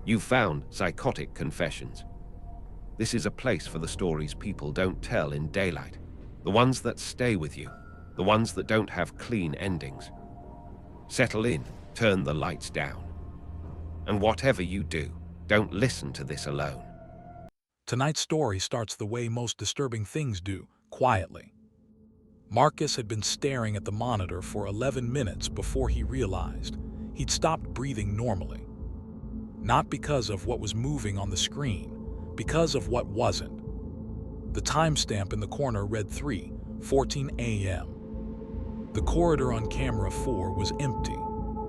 You found Psychotic Confessions. This is a place for the stories people don't tell in daylight, the ones that stay with you, the ones that don't have clean endings. Settle in, turn the lights down. And whatever you do, don't listen to this alone. Tonight's story starts the way most disturbing things do, quietly. Marcus had been staring at the monitor for 11 minutes before he realized he'd stopped breathing normally. Not because of what was moving on the screen, because of what wasn't. The timestamp in the corner read 3:14 a.m. The corridor on camera 4 was empty.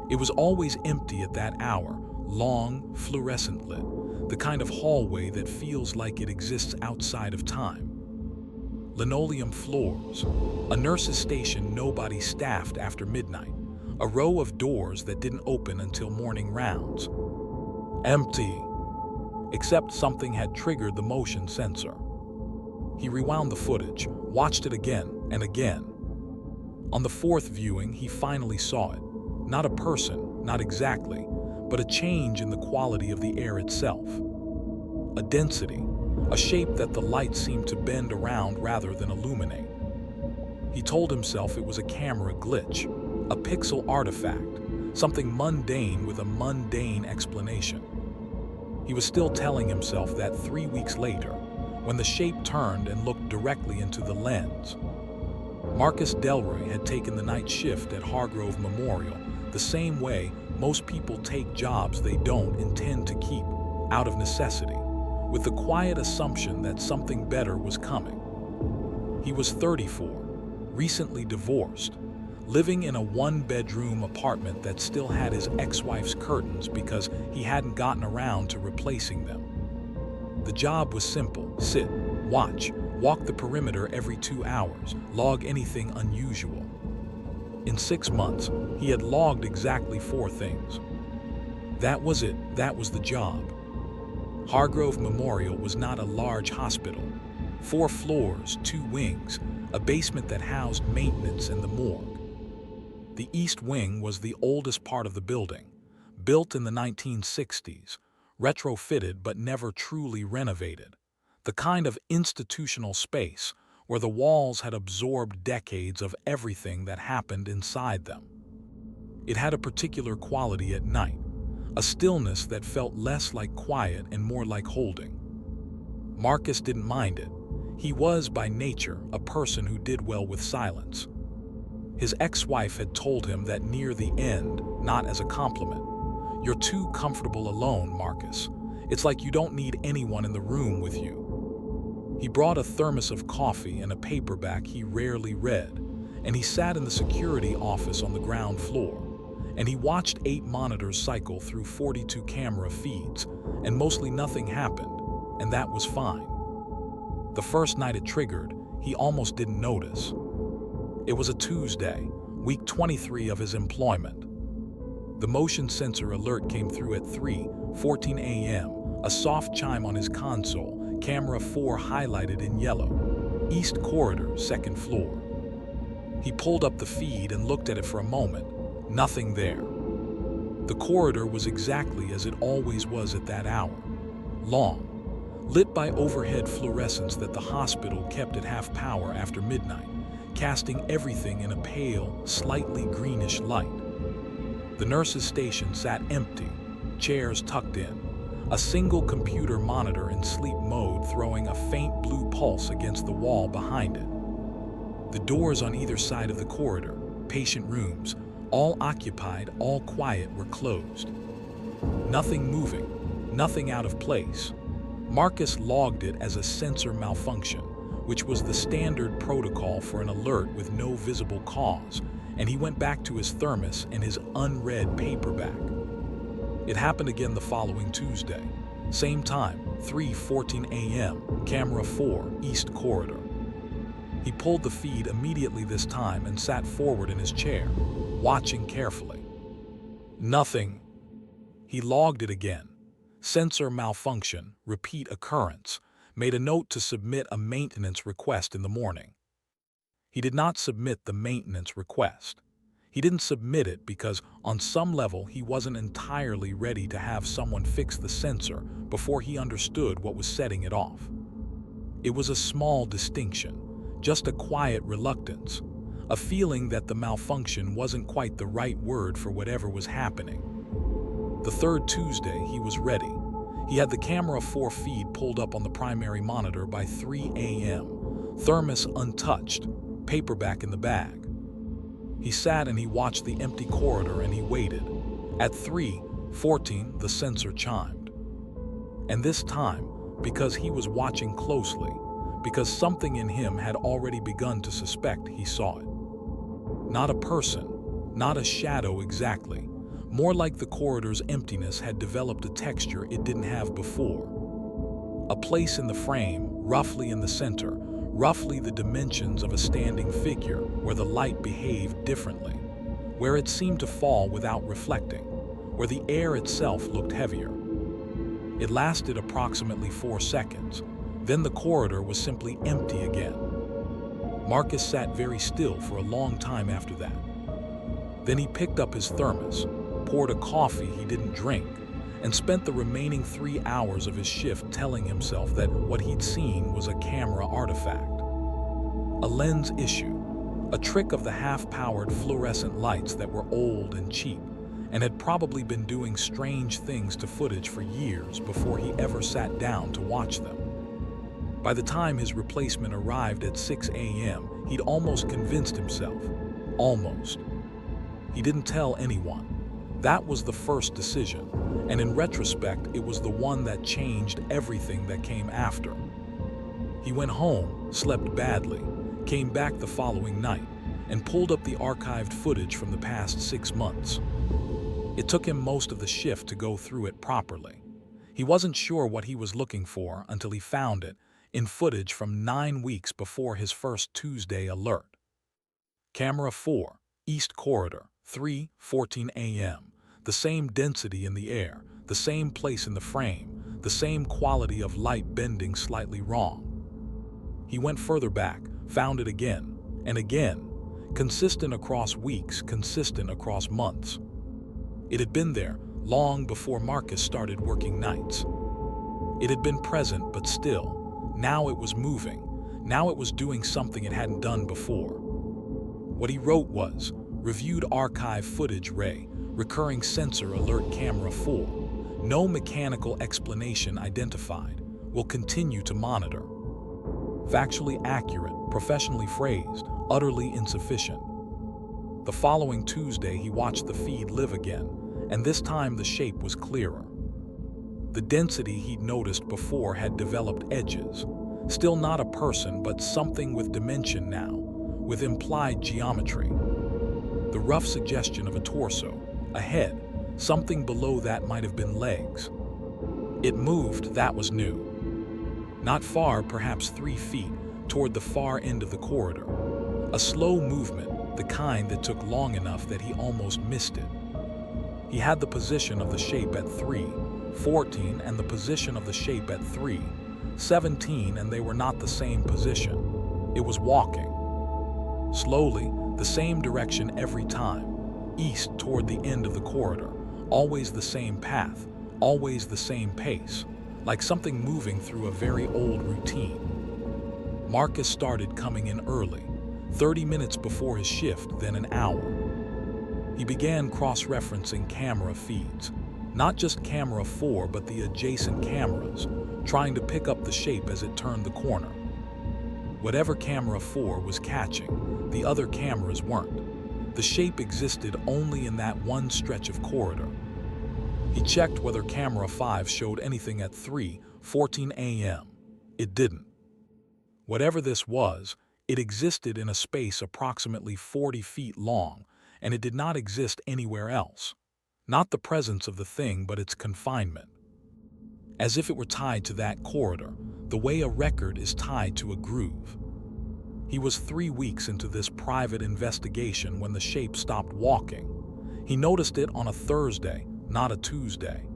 It was always empty at that hour, long, fluorescent lit, the kind of hallway that feels like it exists outside of time. Linoleum floors, a nurse's station nobody staffed after midnight, a row of doors that didn't open until morning rounds. Empty, except something had triggered the motion sensor. He rewound the footage, watched it again and again. On the fourth viewing, he finally saw it. Not a person, not exactly, but a change in the quality of the air itself. A density, a shape that the light seemed to bend around rather than illuminate. He told himself it was a camera glitch, a pixel artifact, something mundane with a mundane explanation. He was still telling himself that 3 weeks later, when the shape turned and looked directly into the lens. Marcus Delroy had taken the night shift at Hargrove Memorial the same way most people take jobs they don't intend to keep, out of necessity, with the quiet assumption that something better was coming. He was 34, recently divorced, living in a one-bedroom apartment that still had his ex-wife's curtains because he hadn't gotten around to replacing them. The job was simple: sit, watch, walk the perimeter every 2 hours, log anything unusual. In 6 months, he had logged exactly 4 things. That was it, that was the job. Hargrove Memorial was not a large hospital. 4 floors, 2 wings, a basement that housed maintenance and the morgue. The East Wing was the oldest part of the building, built in the 1960s, retrofitted but never truly renovated. The kind of institutional space where the walls had absorbed decades of everything that happened inside them. It had a particular quality at night, a stillness that felt less like quiet and more like holding. Marcus didn't mind it. He was, by nature, a person who did well with silence. His ex-wife had told him that near the end, not as a compliment, "You're too comfortable alone, Marcus. It's like you don't need anyone in the room with you." He brought a thermos of coffee and a paperback he rarely read, and he sat in the security office on the ground floor, and he watched 8 monitors cycle through 42 camera feeds, and mostly nothing happened, and that was fine. The first night it triggered, he almost didn't notice. It was a Tuesday, week 23 of his employment. The motion sensor alert came through at 3:14 a.m., a soft chime on his console, camera 4 highlighted in yellow. East Corridor, 2nd floor. He pulled up the feed and looked at it for a moment. Nothing there. The corridor was exactly as it always was at that hour. Long, lit by overhead fluorescents that the hospital kept at half power after midnight, casting everything in a pale, slightly greenish light. The nurse's station sat empty, chairs tucked in, a single computer monitor in sleep mode throwing a faint blue pulse against the wall behind it. The doors on either side of the corridor, patient rooms, all occupied, all quiet, were closed. Nothing moving, nothing out of place. Marcus logged it as a sensor malfunction, which was the standard protocol for an alert with no visible cause, and he went back to his thermos and his unread paperback. It happened again the following Tuesday. Same time, 3:14 a.m., camera 4, East Corridor. He pulled the feed immediately this time and sat forward in his chair, watching carefully. Nothing. He logged it again. Sensor malfunction, repeat occurrence, made a note to submit a maintenance request in the morning. He did not submit the maintenance request. He didn't submit it because, on some level, he wasn't entirely ready to have someone fix the sensor before he understood what was setting it off. It was a small distinction, just a quiet reluctance, a feeling that the malfunction wasn't quite the right word for whatever was happening. The third Tuesday, he was ready. He had the camera 4 feed pulled up on the primary monitor by 3 a.m., thermos untouched, paperback in the bag. He sat and he watched the empty corridor and he waited. At 3:14, the sensor chimed. And this time, because he was watching closely, because something in him had already begun to suspect, he saw it. Not a person, not a shadow exactly. More like the corridor's emptiness had developed a texture it didn't have before. A place in the frame, roughly in the center, roughly the dimensions of a standing figure, where the light behaved differently, where it seemed to fall without reflecting, where the air itself looked heavier. It lasted approximately 4 seconds. Then the corridor was simply empty again. Marcus sat very still for a long time after that. Then he picked up his thermos, poured a coffee he didn't drink, and spent the remaining 3 hours of his shift telling himself that what he'd seen was a camera artifact. A lens issue, a trick of the half-powered fluorescent lights that were old and cheap, and had probably been doing strange things to footage for years before he ever sat down to watch them. By the time his replacement arrived at 6 a.m., he'd almost convinced himself. Almost. He didn't tell anyone. That was the first decision, and in retrospect, it was the one that changed everything that came after. He went home, slept badly, came back the following night, and pulled up the archived footage from the past 6 months. It took him most of the shift to go through it properly. He wasn't sure what he was looking for until he found it in footage from 9 weeks before his first Tuesday alert. Camera 4, East Corridor, 3:14 a.m. The same density in the air, the same place in the frame, the same quality of light bending slightly wrong. He went further back, found it again, and again, consistent across weeks, consistent across months. It had been there long before Marcus started working nights. It had been present, but still, now it was moving. Now it was doing something it hadn't done before. What he wrote was, reviewed archive footage Ray, recurring sensor alert camera 4. No mechanical explanation identified. Will continue to monitor. Factually accurate, professionally phrased, utterly insufficient. The following Tuesday, he watched the feed live again, and this time the shape was clearer. The density he'd noticed before had developed edges. Still not a person, but something with dimension now, with implied geometry. The rough suggestion of a torso, a head, something below that might have been legs. It moved, that was new. Not far, perhaps 3 feet, toward the far end of the corridor. A slow movement, the kind that took long enough that he almost missed it. He had the position of the shape at 3:14 and the position of the shape at 3:17, and they were not the same position. It was walking. Slowly, the same direction every time. East toward the end of the corridor, always the same path, always the same pace, like something moving through a very old routine. Marcus started coming in early, 30 minutes before his shift, then an hour. He began cross-referencing camera feeds, not just camera 4 but the adjacent cameras, trying to pick up the shape as it turned the corner. Whatever camera 4 was catching, the other cameras weren't. The shape existed only in that one stretch of corridor. He checked whether camera 5 showed anything at 3:14 a.m. It didn't. Whatever this was, it existed in a space approximately 40 feet long, and it did not exist anywhere else. Not the presence of the thing, but its confinement. As if it were tied to that corridor, the way a record is tied to a groove. He was 3 weeks into this private investigation when the shape stopped walking. He noticed it on a Thursday, not a Tuesday.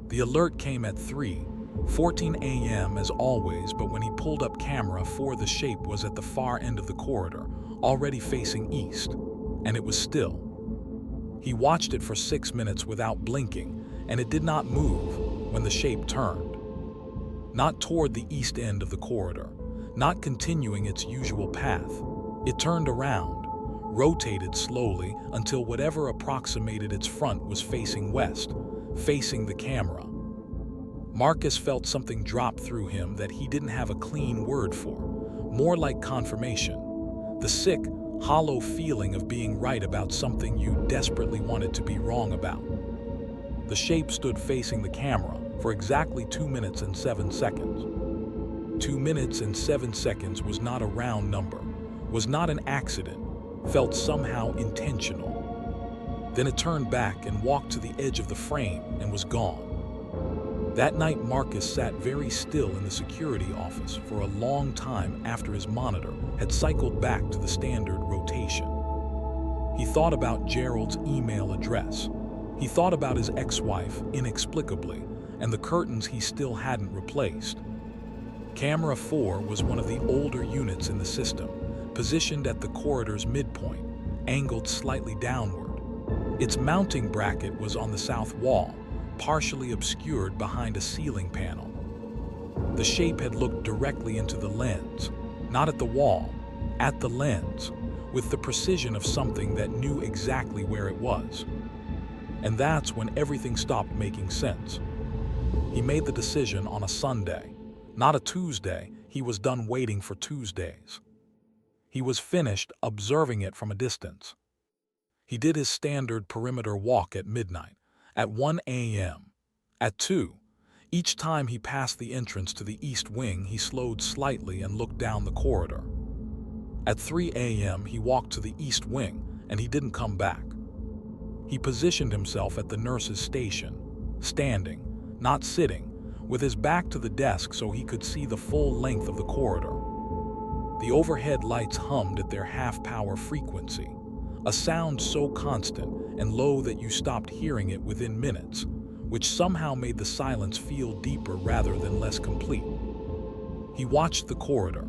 The alert came at 3:14 a.m. as always, but when he pulled up camera 4, the shape was at the far end of the corridor, already facing east. and it was still. He watched it for 6 minutes without blinking, and it did not move when the shape turned. Not toward the east end of the corridor, not continuing its usual path. It turned around, rotated slowly until whatever approximated its front was facing west, facing the camera. Marcus felt something drop through him that he didn't have a clean word for, more like confirmation. The sick, hollow feeling of being right about something you desperately wanted to be wrong about. The shape stood facing the camera for exactly 2 minutes and 7 seconds. 2 minutes and 7 seconds was not a round number, was not an accident, felt somehow intentional. Then it turned back and walked to the edge of the frame and was gone. That night, Marcus sat very still in the security office for a long time after his monitor had cycled back to the standard rotation. He thought about Gerald's email address. He thought about his ex-wife, inexplicably, and the curtains he still hadn't replaced. Camera 4 was one of the older units in the system, positioned at the corridor's midpoint, angled slightly downward. Its mounting bracket was on the south wall, partially obscured behind a ceiling panel. The shape had looked directly into the lens, not at the wall, at the lens, with the precision of something that knew exactly where it was. And that's when everything stopped making sense. He made the decision on a Sunday, not a Tuesday. He was done waiting for Tuesdays. He was finished observing it from a distance. He did his standard perimeter walk at midnight, at 1 a.m., at 2. Each time he passed the entrance to the east wing, he slowed slightly and looked down the corridor. At 3 a.m., he walked to the east wing, and he didn't come back. He positioned himself at the nurse's station, standing, not sitting, with his back to the desk so he could see the full length of the corridor. The overhead lights hummed at their half-power frequency, a sound so constant and low that you stopped hearing it within minutes, which somehow made the silence feel deeper rather than less complete. He watched the corridor.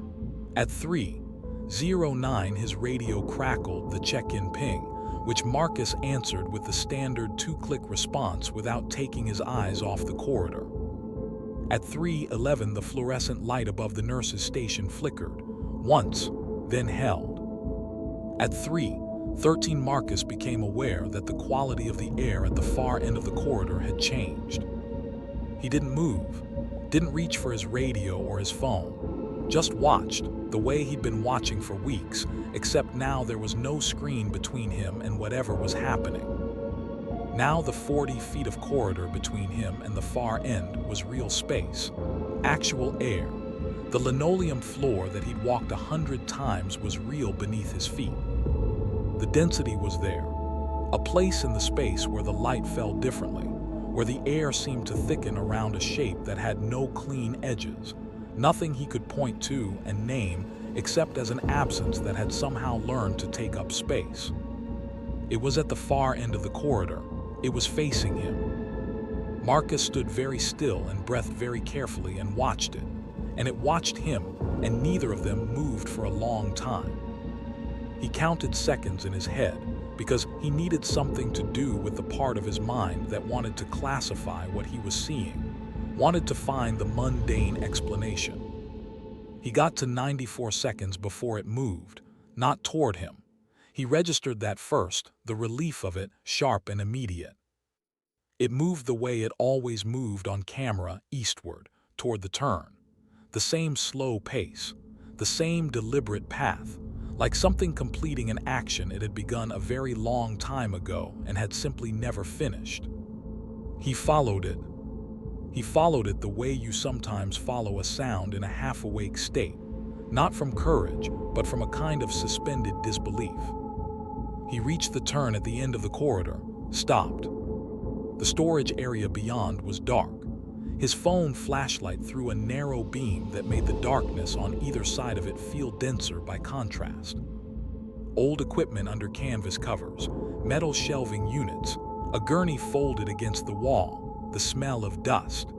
At 3:09, his radio crackled the check-in ping, which Marcus answered with the standard 2-click response without taking his eyes off the corridor. At 3:11, the fluorescent light above the nurse's station flickered, once, then held. At 3:13, Marcus became aware that the quality of the air at the far end of the corridor had changed. He didn't move, didn't reach for his radio or his phone, just watched, the way he'd been watching for weeks, except now there was no screen between him and whatever was happening. Now the 40 feet of corridor between him and the far end was real space, actual air. The linoleum floor that he'd walked 100 times was real beneath his feet. The density was there, a place in the space where the light fell differently, where the air seemed to thicken around a shape that had no clean edges, nothing he could point to and name except as an absence that had somehow learned to take up space. It was at the far end of the corridor. It was facing him. Marcus stood very still and breathed very carefully and watched it, and it watched him, and neither of them moved for a long time. He counted seconds in his head because he needed something to do with the part of his mind that wanted to classify what he was seeing, wanted to find the mundane explanation. He got to 94 seconds before it moved, not toward him. He registered that first, the relief of it, sharp and immediate. It moved the way it always moved on camera, eastward, toward the turn. The same slow pace, the same deliberate path, like something completing an action it had begun a very long time ago and had simply never finished. He followed it. He followed it the way you sometimes follow a sound in a half-awake state, not from courage, but from a kind of suspended disbelief. He reached the turn at the end of the corridor, stopped. The storage area beyond was dark. His phone flashlight threw a narrow beam that made the darkness on either side of it feel denser by contrast. Old equipment under canvas covers, metal shelving units, a gurney folded against the wall, the smell of dust.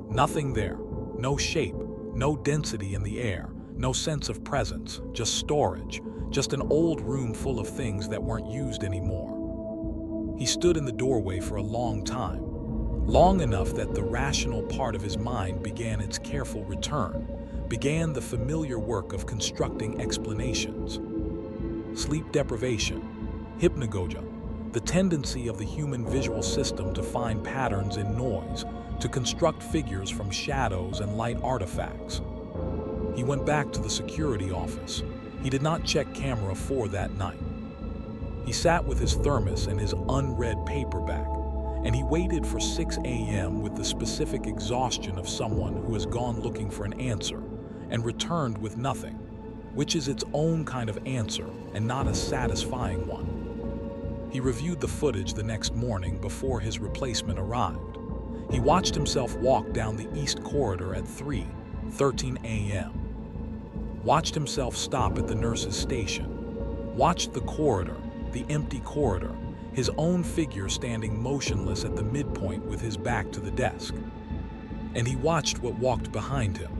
Nothing there, no shape, no density in the air, no sense of presence, just storage, just an old room full of things that weren't used anymore. He stood in the doorway for a long time, long enough that the rational part of his mind began its careful return, began the familiar work of constructing explanations. Sleep deprivation, hypnagogia, the tendency of the human visual system to find patterns in noise, to construct figures from shadows and light artifacts. He went back to the security office. He did not check camera 4 that night. He sat with his thermos and his unread paperback, and he waited for 6 a.m. with the specific exhaustion of someone who has gone looking for an answer and returned with nothing, which is its own kind of answer and not a satisfying one. He reviewed the footage the next morning before his replacement arrived. He watched himself walk down the east corridor at 3:13 a.m. Watched himself stop at the nurse's station. Watched the corridor, the empty corridor, his own figure standing motionless at the midpoint with his back to the desk. And he watched what walked behind him.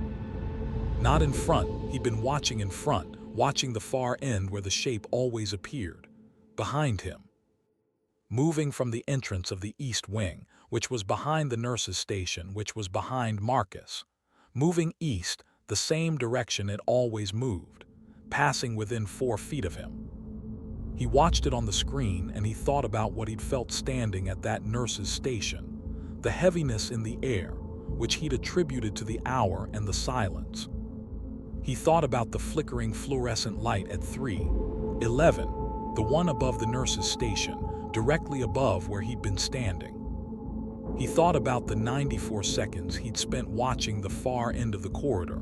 Not in front, he'd been watching in front, watching the far end where the shape always appeared. Behind him. Moving from the entrance of the east wing, which was behind the nurse's station, which was behind Marcus. Moving east, the same direction it always moved, passing within 4 feet of him. He watched it on the screen and he thought about what he'd felt standing at that nurse's station, the heaviness in the air, which he'd attributed to the hour and the silence. He thought about the flickering fluorescent light at 3:11, the one above the nurse's station, directly above where he'd been standing. He thought about the 94 seconds he'd spent watching the far end of the corridor,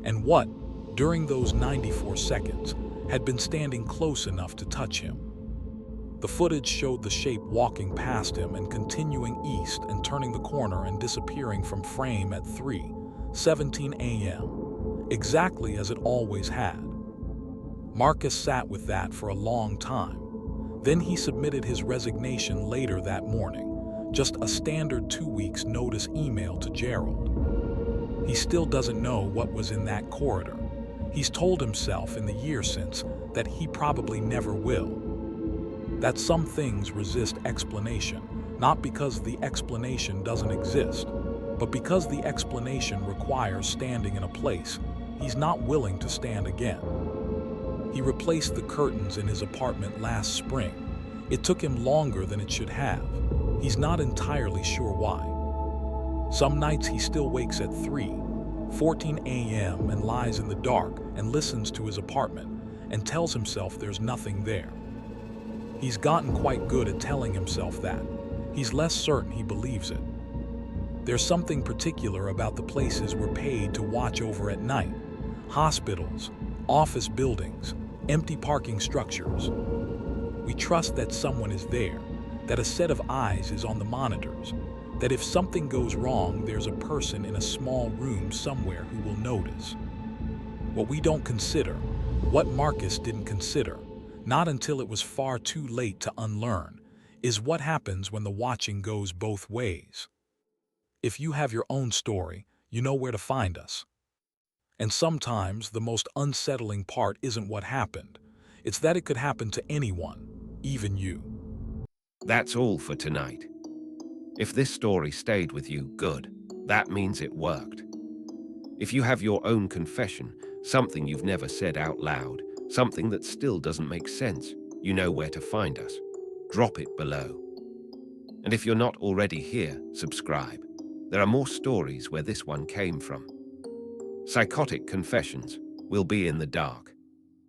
and what, during those 94 seconds, had been standing close enough to touch him. The footage showed the shape walking past him and continuing east and turning the corner and disappearing from frame at 3:17 a.m., exactly as it always had. Marcus sat with that for a long time. Then he submitted his resignation later that morning, just a standard 2 weeks notice email to Gerald. He still doesn't know what was in that corridor. He's told himself in the year since that he probably never will. That some things resist explanation, not because the explanation doesn't exist, but because the explanation requires standing in a place he's not willing to stand again. He replaced the curtains in his apartment last spring. It took him longer than it should have. He's not entirely sure why. Some nights he still wakes at 3:14 a.m. and lies in the dark and listens to his apartment and tells himself there's nothing there. He's gotten quite good at telling himself that. He's less certain he believes it. There's something particular about the places we're paid to watch over at night. Hospitals, office buildings, empty parking structures. We trust that someone is there, that a set of eyes is on the monitors, that if something goes wrong, there's a person in a small room somewhere who will notice. What we don't consider, what Marcus didn't consider, not until it was far too late to unlearn, is what happens when the watching goes both ways. If you have your own story, you know where to find us. And sometimes the most unsettling part isn't what happened. It's that it could happen to anyone, even you. That's all for tonight. If this story stayed with you, good. That means it worked. If you have your own confession, something you've never said out loud, something that still doesn't make sense, you know where to find us. Drop it below. And if you're not already here, subscribe. There are more stories where this one came from. Psychotic confessions will be in the dark.